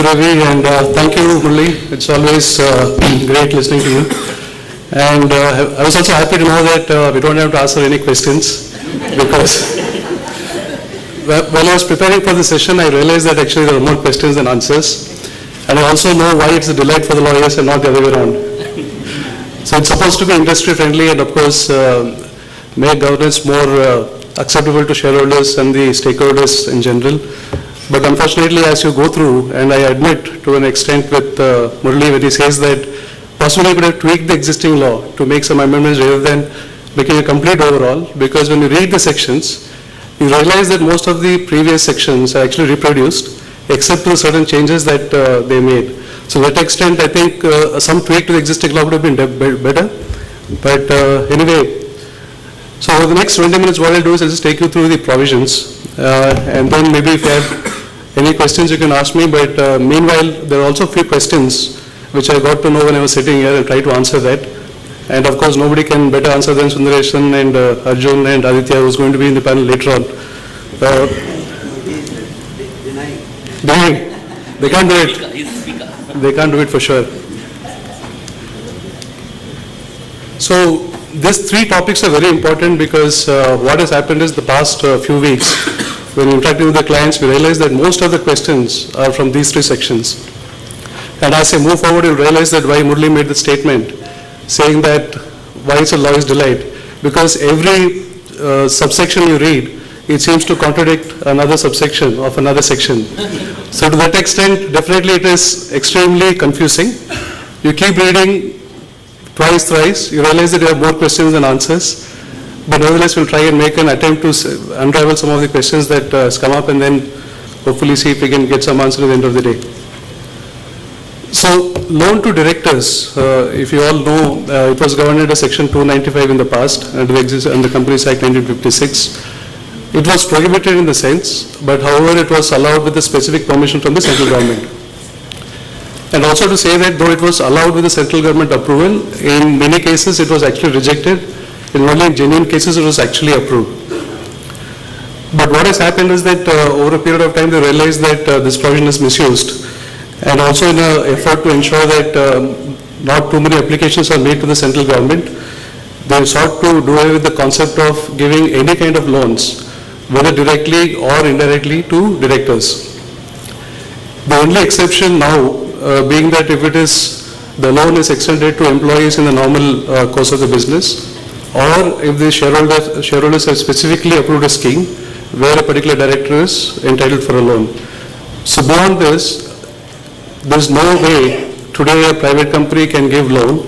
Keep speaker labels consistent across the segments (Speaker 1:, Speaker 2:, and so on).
Speaker 1: you, Ravi, and thank you, Murli. It's always great listening to you. And I was also happy to know that we don't have to answer any questions, because while I was preparing for the session, I realized that actually there are more questions than answers. And I also know why it's a delight for the lawyers and not the other way around. So it's supposed to be industry friendly and of course make governance more acceptable to shareholders and the stakeholders in general. But unfortunately, as you go through, and I admit to an extent with Murli when he says that possibly you could have tweaked the existing law to make some amendments rather than making a complete overhaul, because when you read the sections, you realize that most of the previous sections are actually reproduced, except for certain changes that they made. So to that extent, I think some tweak to the existing law would have been better. But anyway, so over the next 20 minutes, what I'll do is I'll just take you through the provisions, and then maybe if you have any questions you can ask me. But meanwhile, there are also a few questions which I got to know when I was sitting here and try to answer that. And of course, nobody can better answer than Sundaresan and Arjun and Aditya, who's going to be in the panel later on. They can't do it. They can't do it for sure. So these three topics are very important, because what has happened is the past few weeks, when interacting with the clients, we realized that most of the questions are from these three sections. And as I move forward, you realize that why Murli made the statement saying that why it's a lawyer's delight, because every subsection you read, it seems to contradict another subsection of another section. So to that extent, definitely it is extremely confusing. You keep reading twice, thrice, you realize that you have more questions than answers. But nevertheless, we'll try and make an attempt to unravel some of the questions that has come up, and then hopefully see if we can get some answer at the end of the day. So loan to directors, if you all know, it was governed under Section 295 in the past, under the Companies Act 1956. It was prohibited in the sense, but however it was allowed with a specific permission from the central government. And also to say that though it was allowed with the central government approval, in many cases it was actually rejected. In only in genuine cases it was actually approved. But what has happened is that over a period of time they realized that this provision is misused. And also in an effort to ensure that not too many applications are made to the central government, they sought to do away with the concept of giving any kind of loans, whether directly or indirectly, to directors. The only exception now being that if it is, the loan is extended to employees in the normal course of the business, or if the shareholders have specifically approved a scheme where a particular director is entitled for a loan. So beyond this, there is no way today a private company can give loan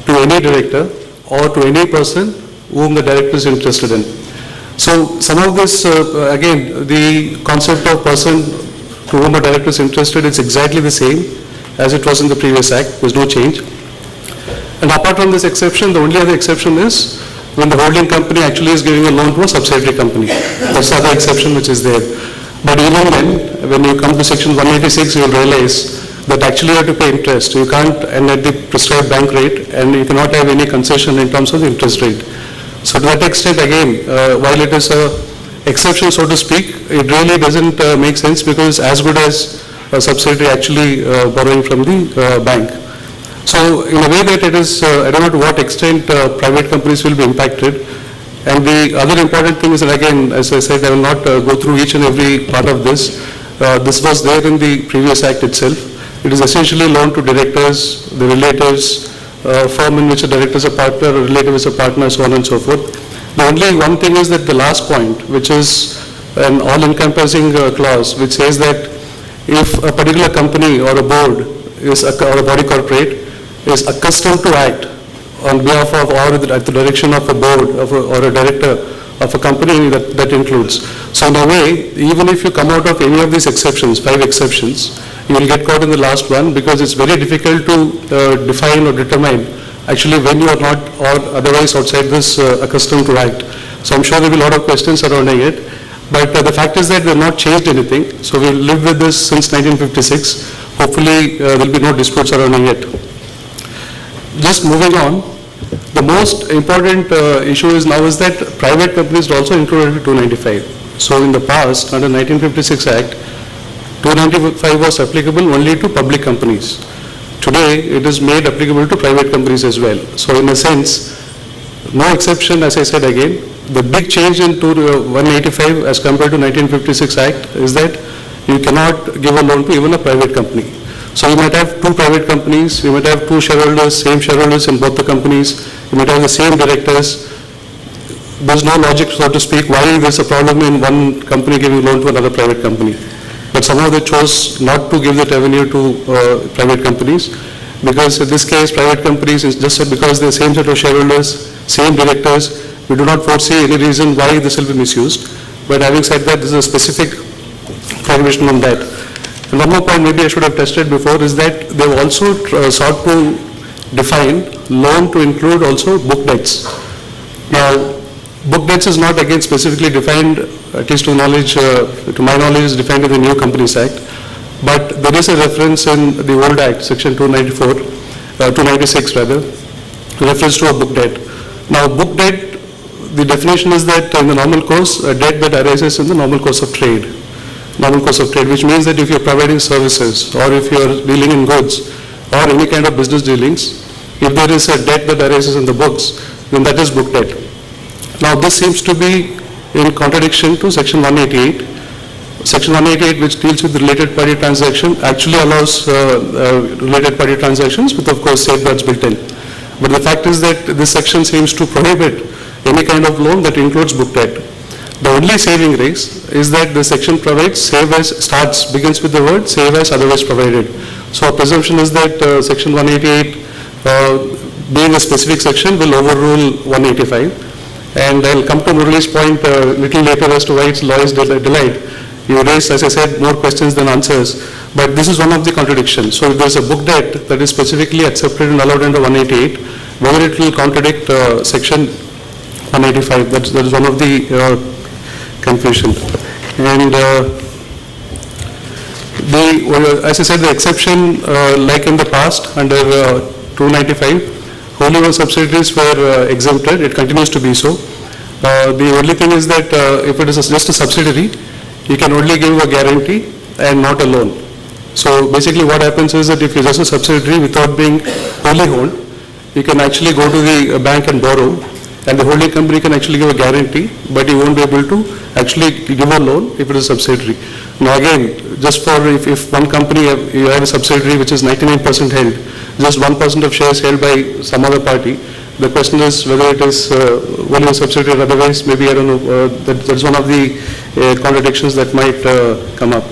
Speaker 1: to any director or to any person whom the director is interested in. So some of this, again, the concept of person to whom a director is interested is exactly the same as it was in the previous act. There is no change. And apart from this exception, the only other exception is when the holding company actually is giving a loan to a subsidiary company. That's the other exception which is there. But even then, when you come to section 186, you will realize that actually you have to pay interest. You can't, and at the prescribed bank rate, and you cannot have any concession in terms of the interest rate. So to that extent, again, while it is an exception, so to speak, it really doesn't make sense, because it's as good as a subsidiary actually borrowing from the bank. So in a way that it is, I don't know to what extent private companies will be impacted. And the other important thing is that, again, as I said, I will not go through each and every part of this. This was there in the previous act itself. It is essentially loan to directors, the relatives, firm in which a director is a partner, a relative is a partner, so on and so forth. The only one thing is that the last point, which is an all-encompassing clause, which says that if a particular company or a board is or a body corporate is accustomed to act on behalf of or at the direction of a board or a director of a company, that includes. So in a way, even if you come out of any of these exceptions, 5 exceptions, you will get caught in the last one, because it's very difficult to define or determine actually when you are not or otherwise outside this accustomed to act. So I'm sure there will be a lot of questions surrounding it. But the fact is that we have not changed anything. So we'll live with this since 1956. Hopefully there will be no disputes surrounding it. Just moving on, the most important issue is now is that private companies are also included in 295. So in the past, under 1956 Act, 295 was applicable only to public companies. Today, it is made applicable to private companies as well. So in a sense, no exception, as I said again. The big change in 185 as compared to 1956 Act is that you cannot give a loan to even a private company. So you might have two private companies, you might have two shareholders, same shareholders in both the companies, you might have the same directors. There's no logic, so to speak, why there's a problem in one company giving loan to another private company. But somehow they chose not to give that avenue to private companies, because in this case, private companies, is just because they're same set of shareholders, same directors, we do not foresee any reason why this will be misused. But having said that, this is a specific prohibition on that. And one more point maybe I should have tested before is that they've also sought to define loan to include also book debts. Now, book debts is not again specifically defined, at least to my knowledge is defined in the new Companies Act, but there is a reference in the old Act, section 296 rather, reference to a book debt. Now book debt, the definition is that in the normal course, a debt that arises in the normal course of trade. Normal course of trade, which means that if you're providing services or if you're dealing in goods or any kind of business dealings, if there is a debt that arises in the books, then that is book debt. Now this seems to be in contradiction to section 188. Section 188, which deals with related party transaction, actually allows related party transactions with, of course, safeguards built in. But the fact is that this section seems to prohibit any kind of loan that includes book debt. The only saving grace is that the section provides save as begins with the word save as otherwise provided. So our presumption is that section 188 being a specific section will overrule 185. And I'll come to Murali's point a little later as to why its law is delayed. You raised, as I said, more questions than answers, but this is one of the contradictions. So if there's a book debt that is specifically accepted and allowed under 188, whether it will contradict section 185, that is one of the confusion. And as I said, the exception like in the past under 295, wholly owned subsidiaries were exempted. It continues to be so. The only thing is that if it is just a subsidiary, you can only give a guarantee and not a loan. So basically what happens is that if you're just a subsidiary without being wholly owned, you can actually go to the bank and borrow, and the holding company can actually give a guarantee, but you won't be able to actually give a loan if it is a subsidiary. Now again, just for if one company, you have a subsidiary which is 99% held, just 1% of shares held by some other party, the question is whether it is only a subsidiary or otherwise, maybe, I don't know, that's one of the contradictions that might come up.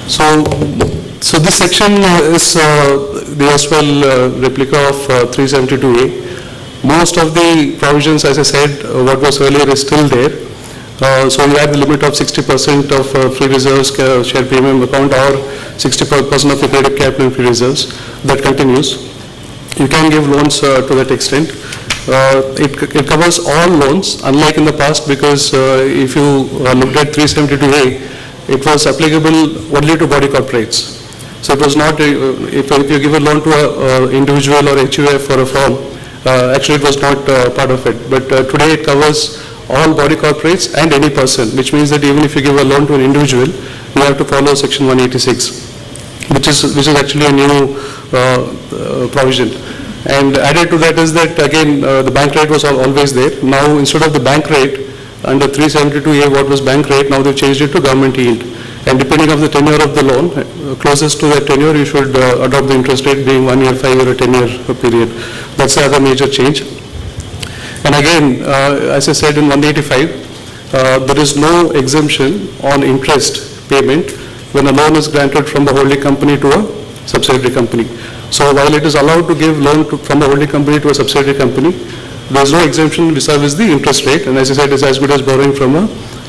Speaker 1: So this section is the as well replica of 372A. Most of the provisions, as I said, what was earlier is still there. So you have the limit of 60% of free reserves share premium account or 60% of the credit capital and free reserves. That continues. You can give loans to that extent. It covers all loans, unlike in the past, because if you looked at 372A, it was applicable only to body corporates. So it was not, if you give a loan to an individual or HUF or a firm, actually it was not part of it. But today it covers all body corporates and any person, which means that even if you give a loan to an individual, you have to follow section 186, which is actually a new provision. And added to that is that again the bank rate was always there. Now instead of the bank rate under 372A, what was bank rate, now they've changed it to government yield. And depending on the tenure of the loan, closest to that tenure, you should adopt the interest rate being 1 year, 5 year, or 10 year period. That's the other major change. And again, as I said in 185, there is no exemption on interest payment when a loan is granted from the holding company to a subsidiary company. So while it is allowed to give loan from a holding company to a subsidiary company, there is no exemption vis-a-vis the interest rate, and as I said, it's as good as borrowing from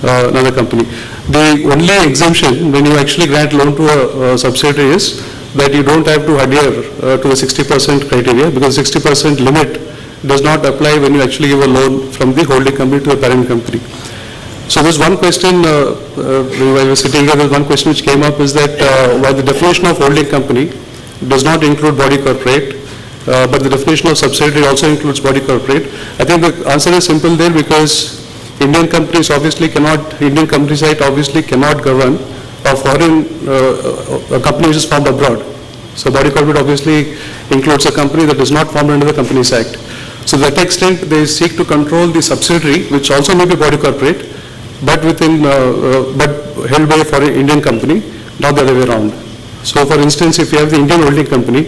Speaker 1: another company. The only exemption when you actually grant loan to a subsidiary is that you don't have to adhere to the 60% criteria, because 60% limit does not apply when you actually give a loan from the holding company to the parent company. So there's one question, while we were sitting here, there's one question which came up is that while the definition of holding company does not include body corporate, but the definition of subsidiary also includes body corporate. I think the answer is simple there, because Indian Companies Act obviously cannot govern a foreign a company which is formed abroad. So body corporate obviously includes a company that is not formed under the Companies Act. So to that extent, they seek to control the subsidiary, which also may be body corporate, but but held by a foreign Indian company, not the other way around. So for instance, if you have the Indian holding company,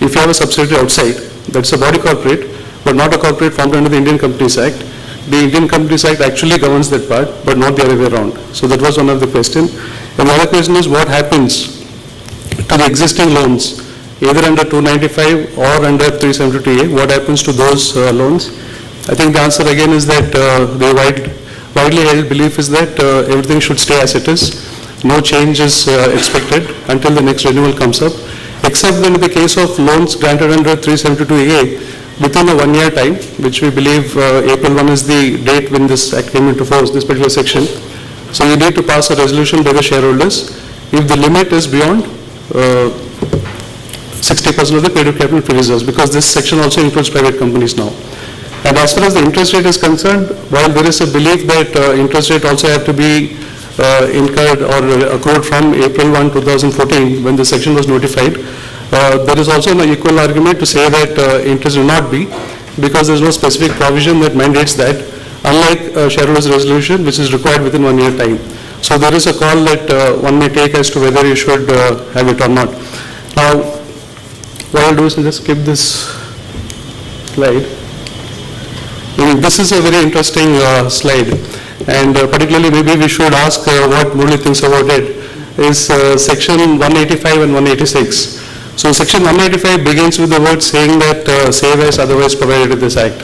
Speaker 1: if you have a subsidiary outside, that's a body corporate, but not a corporate formed under the Indian Companies Act, the Indian Companies Act actually governs that part, but not the other way around. So that was one of the questions. And the other question is what happens to the existing loans, either under 295 or under 372A, what happens to those loans? I think the answer again is that the widely held belief is that everything should stay as it is. No change is expected until the next renewal comes up, except in the case of loans granted under 372A within a 1 year time, which we believe April 1 is the date when this act came into force, this particular section. So you need to pass a resolution by the shareholders if the limit is beyond 60% of the paid-up capital free reserves, because this section also includes private companies now. And as far as the interest rate is concerned, while there is a belief that interest rate also have to be incurred or accrued from April 1, 2014, when the section was notified, there is also an equal argument to say that interest will not be, because there is no specific provision that mandates that, unlike shareholders' resolution, which is required within 1 year time. So there is a call that one may take as to whether you should have it or not. Now, what I'll do is just skip this slide. This is a very interesting slide, and particularly maybe we should ask what Murali thinks about it, is section 185 and 186. So section 185 begins with the word saying that save as otherwise provided in this act.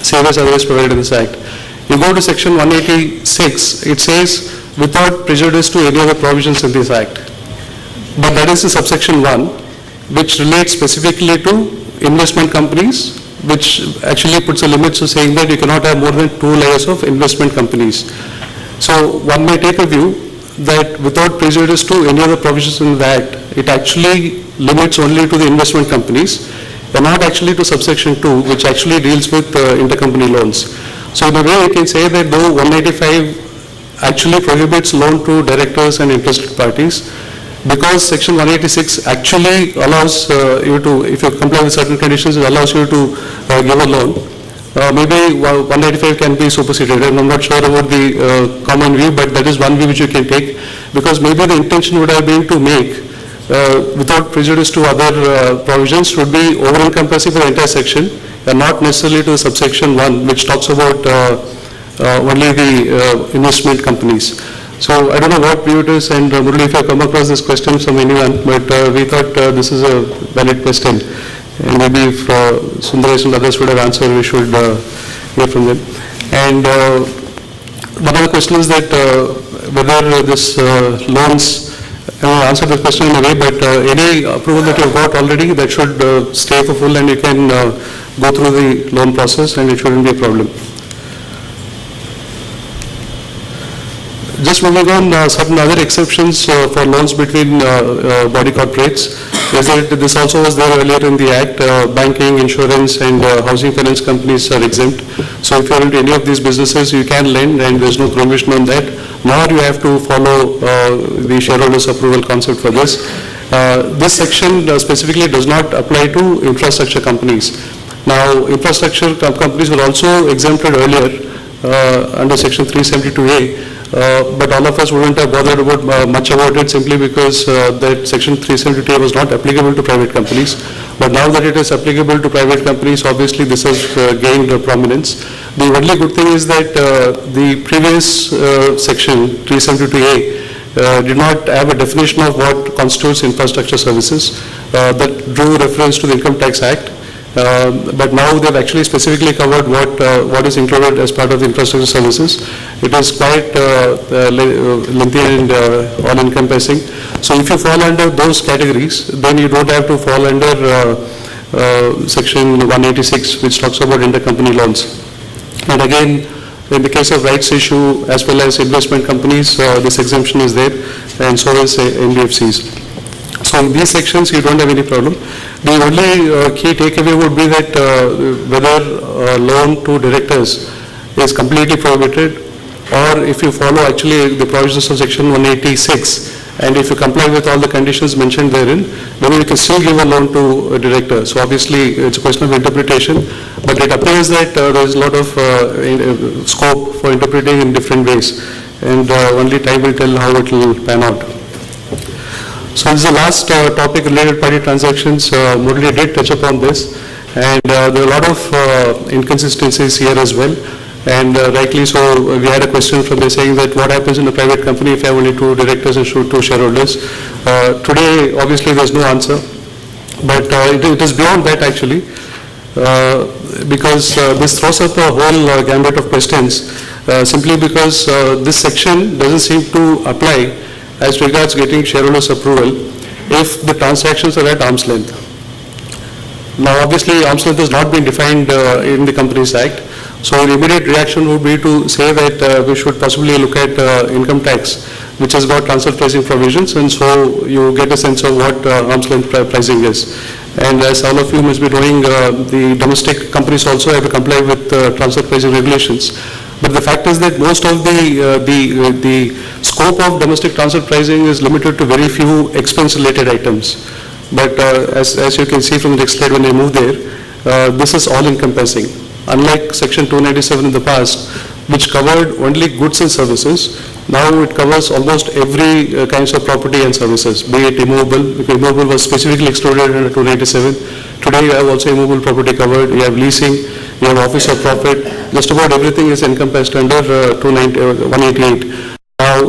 Speaker 1: Save as otherwise provided in this act. You go to section 186, it says without prejudice to any other provisions in this act. But that is the subsection 1, which relates specifically to investment companies, which actually puts a limit to saying that you cannot have more than 2 layers of investment companies. So one may take a view that without prejudice to any other provisions in the act, it actually limits only to the investment companies, and not actually to subsection 2, which actually deals with intercompany loans. So in a way, you can say that though 185 actually prohibits loan to directors and interested parties, because section 186 actually allows you to, if you comply with certain conditions, it allows you to give a loan. Maybe 185 can be superseded, and I'm not sure about the common view, but that is one view which you can take, because maybe the intention would have been to make, without prejudice to other provisions, would be over-encompassing for the entire section, and not necessarily to subsection 1, which talks about only the investment companies. So I don't know what view it is, and Murali, if you have come across this question from anyone, but we thought this is a valid question. And maybe if Sundaresh and others would have answered, we should hear from them. And one other question is that whether this loans, I will answer the question in a way, but any approval that you have got already, that should stay for full, and you can go through the loan process, and it shouldn't be a problem. Just moving on, certain other exceptions for loans between body corporates. This also was there earlier in the Act. Banking, insurance, and housing finance companies are exempt. So if you are into any of these businesses, you can lend, and there is no prohibition on that. Nor you have to follow the shareholders' approval concept for this. This section specifically does not apply to infrastructure companies. Now, infrastructure companies were also exempted earlier under section 372A. But all of us wouldn't have bothered about much about it, simply because that section 372A was not applicable to private companies. But now that it is applicable to private companies, obviously this has gained prominence. The only good thing is that the previous section 372A did not have a definition of what constitutes infrastructure services that drew reference to the Income Tax Act. But now they've actually specifically covered what is included as part of the infrastructure services. It is quite lengthy and all-encompassing. So if you fall under those categories, then you don't have to fall under section 186, which talks about intercompany loans. And again, in the case of rights issue as well as investment companies, this exemption is there, and so is NBFCs. So in these sections, you don't have any problem. The only key takeaway would be that whether loan to directors is completely prohibited, or if you follow actually the provisions of section 186, and if you comply with all the conditions mentioned therein, then you can still give a loan to a director. So obviously it's a question of interpretation, but it appears that there is a lot of scope for interpreting in different ways, and only time will tell how it will pan out. So this is the last topic, related party transactions. Murali did touch upon this, and there are a lot of inconsistencies here as well. And rightly so, we had a question from there saying that what happens in a private company if you have only 2 directors and 2 shareholders. Today, obviously, there's no answer, but it is beyond that actually, because this throws up a whole gambit of questions, simply because this section doesn't seem to apply as regards getting shareholders' approval if the transactions are at arm's length. Now, obviously, arm's length has not been defined in the Companies Act. So the immediate reaction would be to say that we should possibly look at income tax, which has got transfer pricing provisions, and so you get a sense of what arm's length pricing is. And as all of you must be knowing, the domestic companies also have to comply with transfer pricing regulations. But the fact is that most of the scope of domestic transfer pricing is limited to very few expense-related items. But as you can see from the next slide when I move there, this is all-encompassing. Unlike Section 297 in the past, which covered only goods and services, now it covers almost every kinds of property and services, be it immovable, because immovable was specifically excluded under 297. Today you have also immovable property covered, you have leasing, you have office of profit, just about everything is encompassed under 188. Now,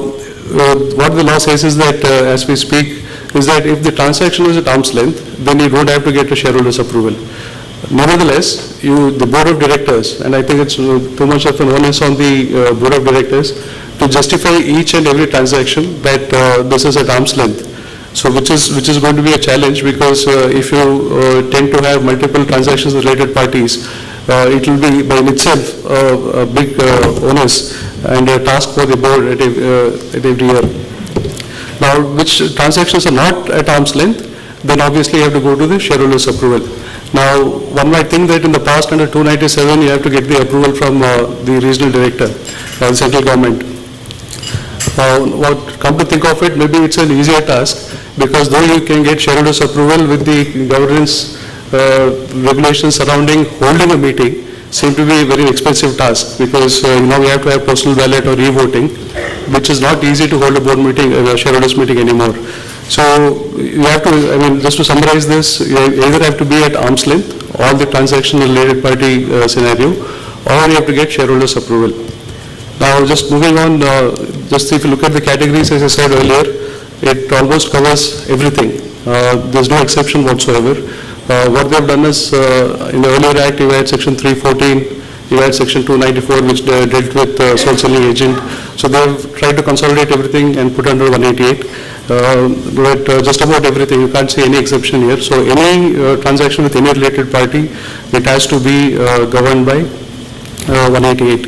Speaker 1: what the law says is that, as we speak, is that if the transaction is at arm's length, then you don't have to get a shareholder's approval. Nevertheless, the board of directors, and I think it's too much of an onus on the board of directors to justify each and every transaction that this is at arm's length. So which is going to be a challenge, because if you tend to have multiple transactions with related parties, it will be by itself a big onus and a task for the board at every year. Now, which transactions are not at arm's length, then obviously you have to go to the shareholders' approval. Now, one might think that in the past under 297 you have to get the approval from the regional director, the central government. Come to think of it, maybe it's an easier task, because though you can get shareholders' approval, with the governance regulations surrounding holding a meeting seem to be a very expensive task, because we have to have postal ballot or e-voting, which is not easy to hold a board meeting, a shareholders meeting anymore. So you have to, just to summarize this, you either have to be at arm's length, all the transaction related party scenario, or you have to get shareholders' approval. Now, just moving on, just if you look at the categories, as I said earlier, it almost covers everything. There's no exception whatsoever. What they've done is, in the earlier act, you had section 314, you had section 294, which dealt with sole selling agent. So they've tried to consolidate everything and put under 188. But just about everything, you can't see any exception here. So any transaction with any related party, it has to be governed by 188.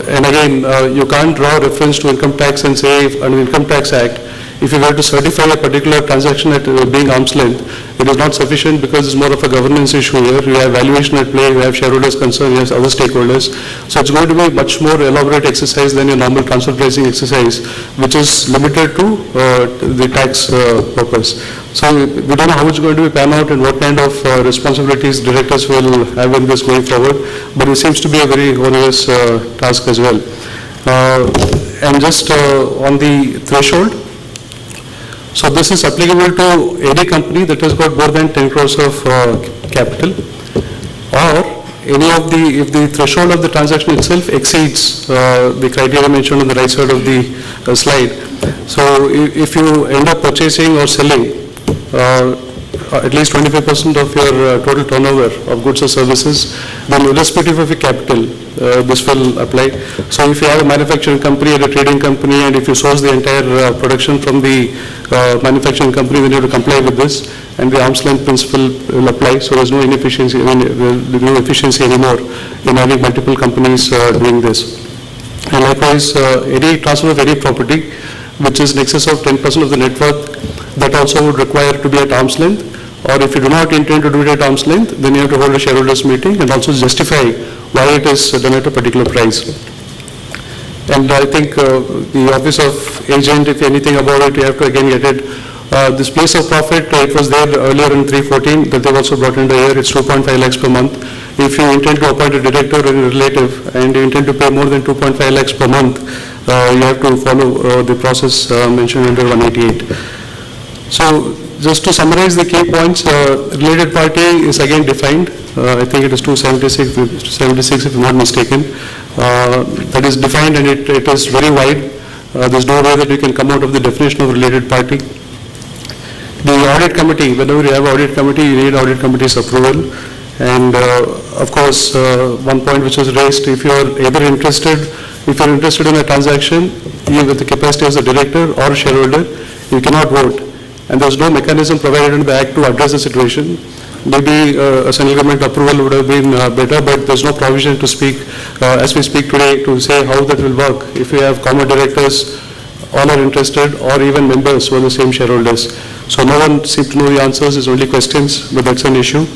Speaker 1: And again, you can't draw reference to income tax and say, under Income Tax Act, if you were to certify a particular transaction at being arm's length, it is not sufficient, because it's more of a governance issue here. You have valuation at play, you have shareholders concerned, you have other stakeholders. So it's going to be a much more elaborate exercise than your normal transfer pricing exercise, which is limited to the tax purpose. So we don't know how it's going to be pan out and what kind of responsibilities directors will have in this going forward, but it seems to be a very onerous task as well. And just on the threshold, so this is applicable to any company that has got more than 10 crores of capital, or any of if the threshold of the transaction itself exceeds the criteria mentioned on the right side of the slide. So if you end up purchasing or selling at least 25% of your total turnover of goods or services, then irrespective of your capital, this will apply. So if you have a manufacturing company or a trading company, and if you source the entire production from the manufacturing company, then you have to comply with this, and the arm's length principle will apply. So there's no inefficiency, there's no efficiency anymore in having multiple companies doing this. And likewise, any transfer of any property which is in excess of 10% of the net worth, that also would require to be at arm's length, or if you do not intend to do it at arm's length, then you have to hold a shareholders meeting and also justify why it is done at a particular price. And I think the office of agent, if anything about it, you have to again get it. This place of profit, it was there earlier in 314, that they've also brought in the year, it's 2.5 lakhs per month. If you intend to appoint a director or a relative and you intend to pay more than 2.5 lakhs per month, you have to follow the process mentioned under 188. So just to summarize the key points, related party is again defined. I think it is 276 if I'm not mistaken. That is defined and it is very wide. There's no way that you can come out of the definition of related party. The audit committee, whenever you have audit committee, you need audit committee's approval. And of course, one point which was raised, if you're interested in a transaction, you with the capacity as a director or a shareholder, you cannot vote. And there's no mechanism provided in the Act to address the situation. Maybe a central government approval would have been better, but there's no provision to speak, as we speak today, to say how that will work. If we have common directors, all are interested, or even members who are the same shareholders. So no one seems to know the answers, it's only questions, but that's an issue.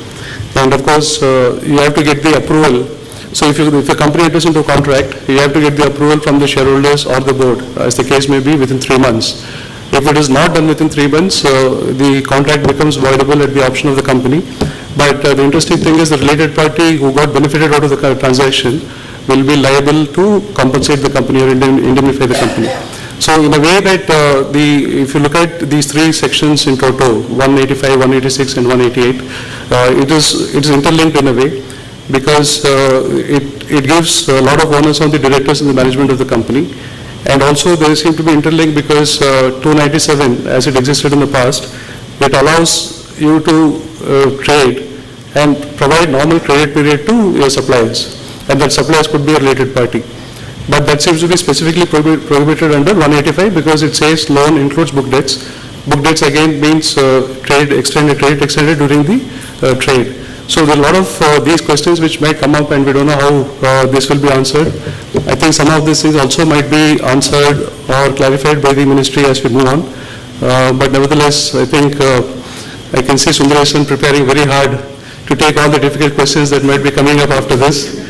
Speaker 1: And of course, you have to get the approval. So if a company enters into a contract, you have to get the approval from the shareholders or the board, as the case may be, within 3 months. If it is not done within 3 months, the contract becomes voidable at the option of the company. But the interesting thing is the related party who got benefited out of the transaction will be liable to compensate the company or indemnify the company. So in a way that if you look at these 3 sections in total, 185, 186 and 188, it is interlinked in a way because it gives a lot of onus on the directors and the management of the company. And also they seem to be interlinked because 297, as it existed in the past, it allows you to trade and provide normal credit period to your suppliers. And that suppliers could be a related party. But that seems to be specifically prohibited under 185 because it says loan includes book debts. Book debts again means credit extended during the trade. So there are a lot of these questions which might come up and we don't know how this will be answered. I think some of these things also might be answered or clarified by the ministry as we move on. But nevertheless, I think I can see Sundaresan preparing very hard to take all the difficult questions that might be coming up after this.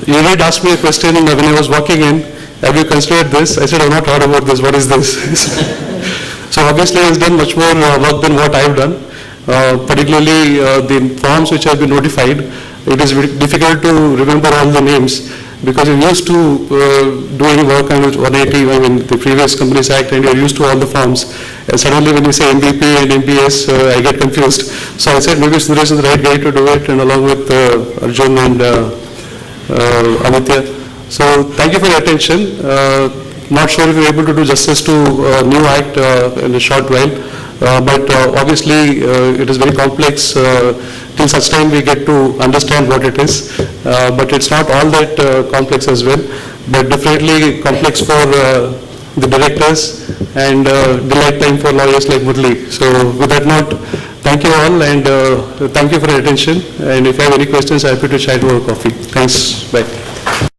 Speaker 1: You did ask me a question when I was walking in, have you considered this? I said, I've not heard about this, what is this? So obviously he has done much more work than what I've done. Particularly the forms which have been notified, it is very difficult to remember all the names because you're used to doing work under 180, I mean the previous Companies Act, and you're used to all the forms. And suddenly when you say MVP and MPS, I get confused. So I said maybe Suresh is the right guy to do it, and along with Arjun and Aditya. So thank you for your attention. Not sure if you're able to do justice to new act in a short while. But obviously it is very complex till such time we get to understand what it is. But it's not all that complex as well, but definitely complex for the directors and delight time for lawyers like Murli. So with that note, thank you all and thank you for your attention. And if you have any questions, I'm happy to chat over coffee. Thanks. Bye.